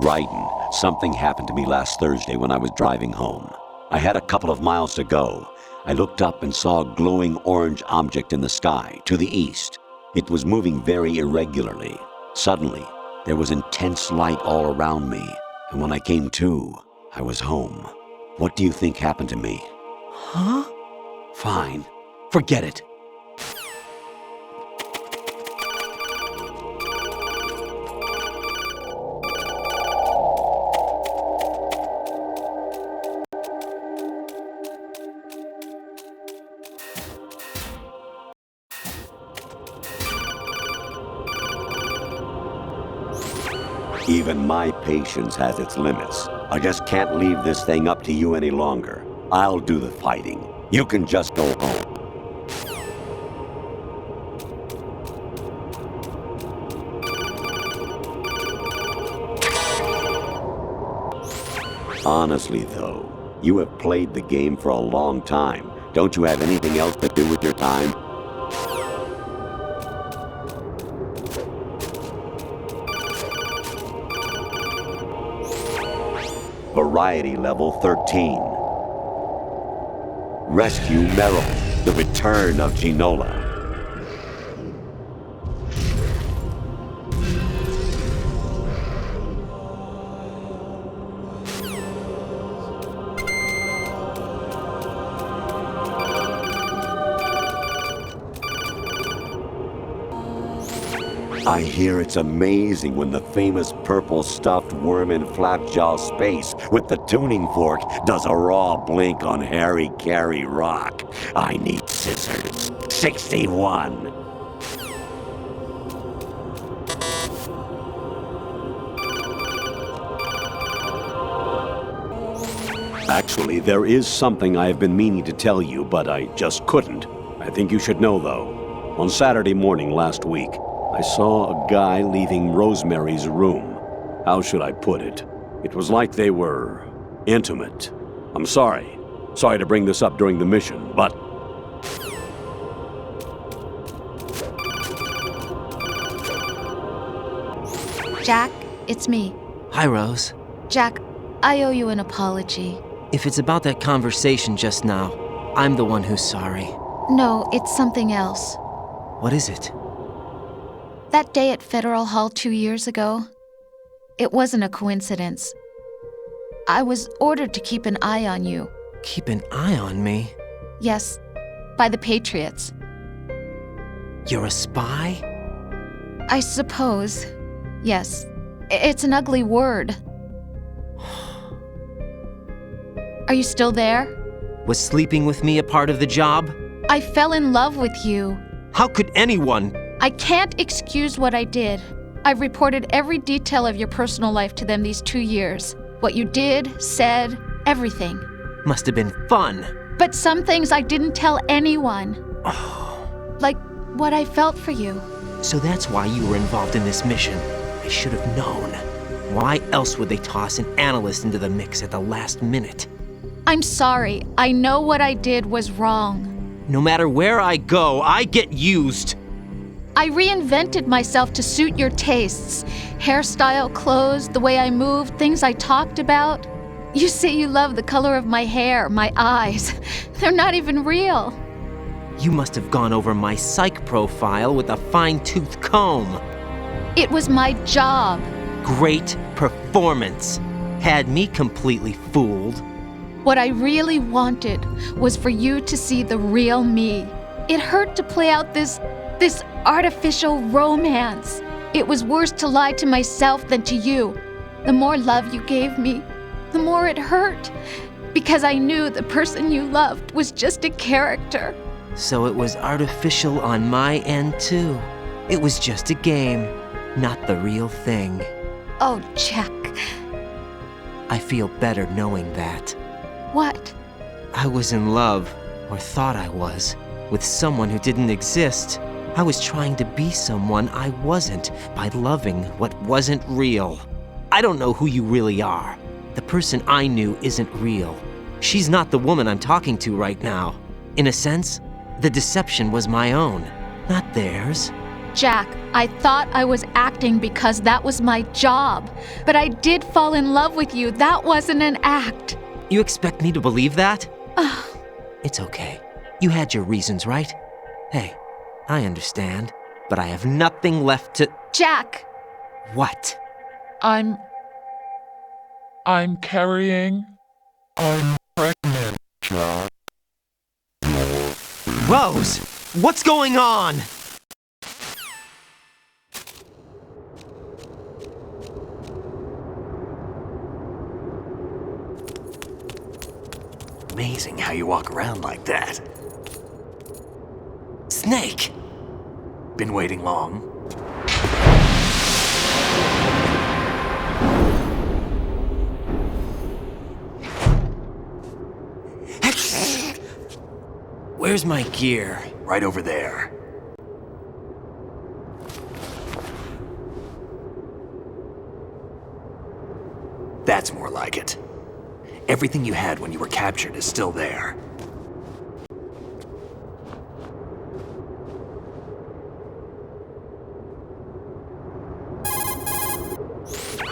Raiden, something happened to me last Thursday when I was driving home. I had a couple of miles to go. I looked up and saw a glowing orange object in the sky, to the east. It was moving very irregularly. Suddenly, there was intense light all around me, and when I came to, I was home. What do you think happened to me?
Huh?
Fine. Forget it. Even my patience has its limits. I just can't leave this thing up to you any longer. I'll do the fighting. You can just go home. Honestly, though, you have played the game for a long time. Don't you have anything else to do with your time? Variety level 13. Rescue Meryl, the return of Ginola. I hear it's amazing when the famous purple stuffed worm in Flapjaw Space with the tuning fork does a raw blink on Harry Carey Rock. I need scissors. 61. Actually, there is something I have been meaning to tell you, but I just couldn't. I think you should know, though. On Saturday morning last week, I saw a guy leaving Rosemary's room. How should I put it? It was like they were intimate. I'm sorry. Sorry to bring this up during the mission, but...
Jack, it's me.
Hi, Rose.
Jack, I owe you an apology.
If it's about that conversation just now, I'm the one who's sorry.
No, it's something else.
What is it?
That day at Federal Hall 2 years ago, it wasn't a coincidence. I was ordered to keep an eye on you.
Keep an eye on me?
Yes, by the Patriots.
You're a spy?
I suppose. Yes. It's an ugly word. Are you still there?
Was sleeping with me a part of the job?
I fell in love with you.
How could anyone?
I can't excuse what I did. I've reported every detail of your personal life to them these 2 years. What you did, said, everything.
Must have been fun.
But some things I didn't tell anyone. Like what I felt for you.
So that's why you were involved in this mission. I should have known. Why else would they toss an analyst into the mix at the last minute?
I'm sorry. I know what I did was wrong.
No matter where I go, I get used.
I reinvented myself to suit your tastes. Hairstyle, clothes, the way I moved, things I talked about. You say you love the color of my hair, my eyes. They're not even real.
You must have gone over my psych profile with a fine-tooth comb.
It was my job.
Great performance. Had me completely fooled.
What I really wanted was for you to see the real me. It hurt to play out this artificial romance. It was worse to lie to myself than to you. The more love you gave me, the more it hurt. Because I knew the person you loved was just a character.
So it was artificial on my end too. It was just a game, not the real thing.
Oh, Jack.
I feel better knowing that.
What?
I was in love, or thought I was, with someone who didn't exist. I was trying to be someone I wasn't by loving what wasn't real. I don't know who you really are. The person I knew isn't real. She's not the woman I'm talking to right now. In a sense, the deception was my own, not theirs.
Jack, I thought I was acting because that was my job. But I did fall in love with you. That wasn't an act.
You expect me to believe that? It's okay. You had your reasons, right? Hey, I understand, but I have nothing left to—
Jack!
What?
I'm carrying. I'm pregnant, Jack.
Rose! What's going on?
Amazing how you walk around like that.
Snake!
Been waiting long?
Where's my gear?
Right over there. That's more like it. Everything you had when you were captured is still there.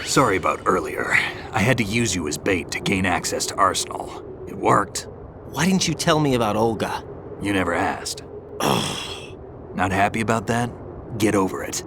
Sorry about earlier. I had to use you as bait to gain access to Arsenal. It worked.
Why didn't you tell me about Olga?
You never asked. Not happy about that? Get over it.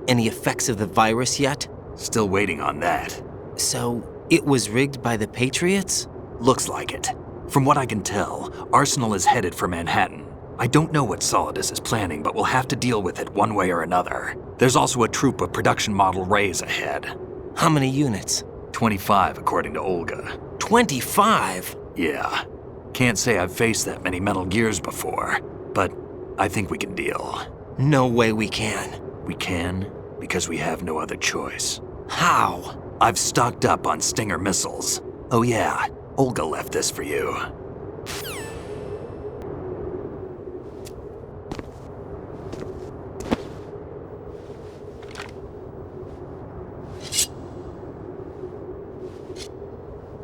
Any effects of the virus yet?
Still waiting on that.
So, it was rigged by the Patriots?
Looks like it. From what I can tell, Arsenal is headed for Manhattan. I don't know what Solidus is planning, but we'll have to deal with it one way or another. There's also a troop of production model Rays ahead.
How many units?
25, according to Olga.
25?
Yeah. Can't say I've faced that many Metal Gears before, but I think we can deal.
No way we can.
We can, because we have no other choice.
How?
I've stocked up on Stinger missiles. Oh yeah, Olga left this for you.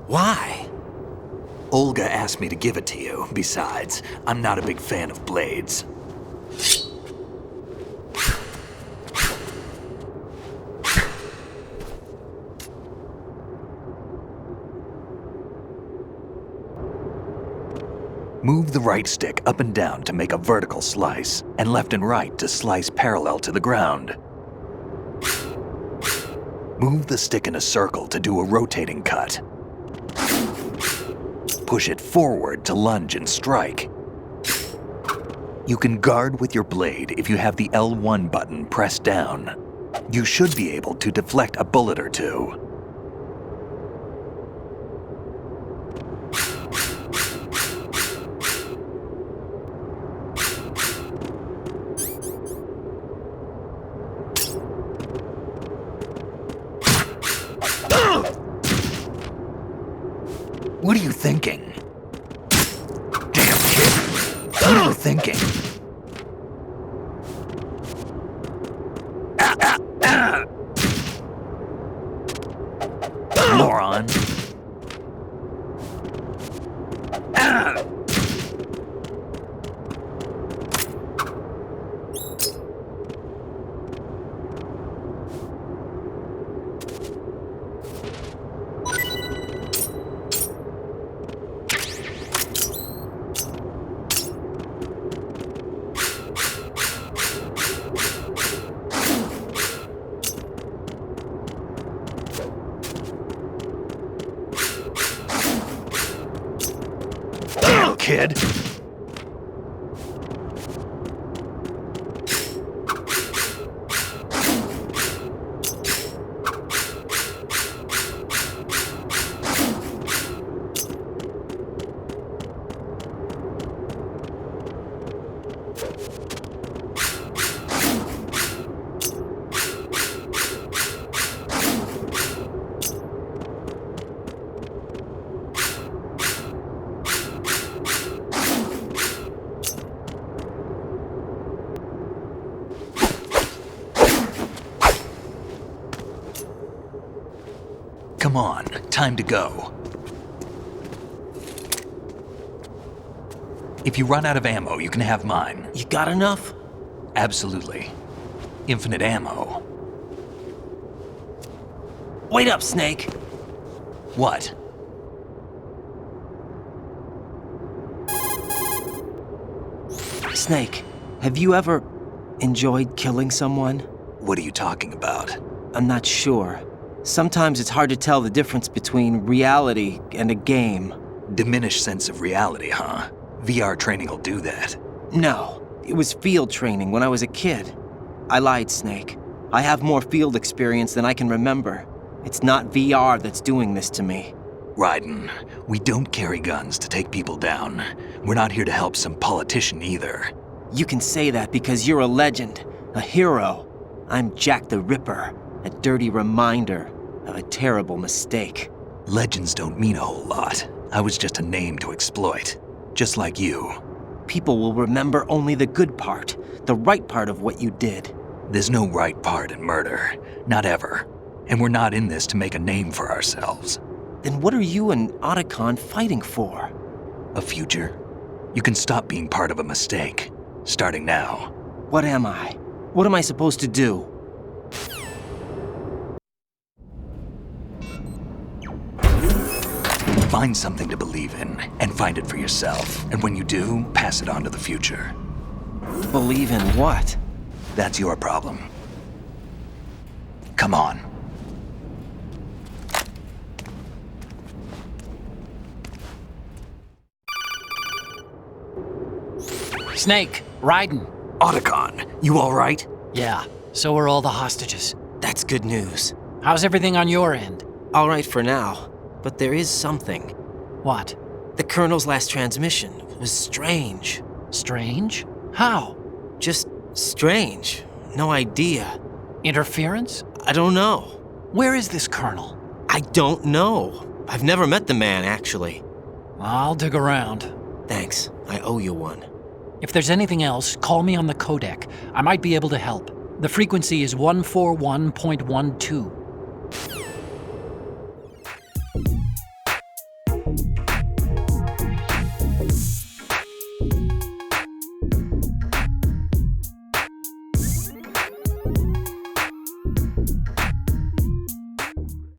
Why?
Olga asked me to give it to you. Besides, I'm not a big fan of blades. Move the right stick up and down to make a vertical slice, and left and right to slice parallel to the ground. Move the stick in a circle to do a rotating cut. Push it forward to lunge and strike. You can guard with your blade if you have the L1 button pressed down. You should be able to deflect a bullet or two. thinking? Damn kid. What are you thinking? Moron. Kid. Come on, time to go. If you run out of ammo, you can have mine.
You got enough?
Absolutely. Infinite ammo.
Wait up, Snake.
What?
Snake, have you ever enjoyed killing someone?
What are you talking about?
I'm not sure. Sometimes it's hard to tell the difference between reality and a game.
Diminished sense of reality, huh? VR training will do that.
No, it was field training when I was a kid. I lied, Snake. I have more field experience than I can remember. It's not VR that's doing this to me.
Raiden, we don't carry guns to take people down. We're not here to help some politician either.
You can say that because you're a legend, a hero. I'm Jack the Ripper, a dirty reminder of a terrible mistake.
Legends don't mean a whole lot. I was just a name to exploit, just like you.
People will remember only the good part, the right part of what you did.
There's no right part in murder, not ever. And we're not in this to make a name for ourselves.
Then what are you and Otacon fighting for?
A future. You can stop being part of a mistake, starting now.
What am I? What am I supposed to do?
Find something to believe in, and find it for yourself. And when you do, pass it on to the future.
Believe in what?
That's your problem. Come on.
Snake, Raiden.
Otacon, you all right?
Yeah, so are all the hostages.
That's good news.
How's everything on your end?
All right for now, but there is something.
What?
The Colonel's last transmission was strange.
Strange? How?
Just strange. No idea.
Interference?
I don't know.
Where is this Colonel?
I don't know. I've never met the man, actually.
I'll dig around.
Thanks. I owe you one.
If there's anything else, call me on the codec. I might be able to help. The frequency is 141.12.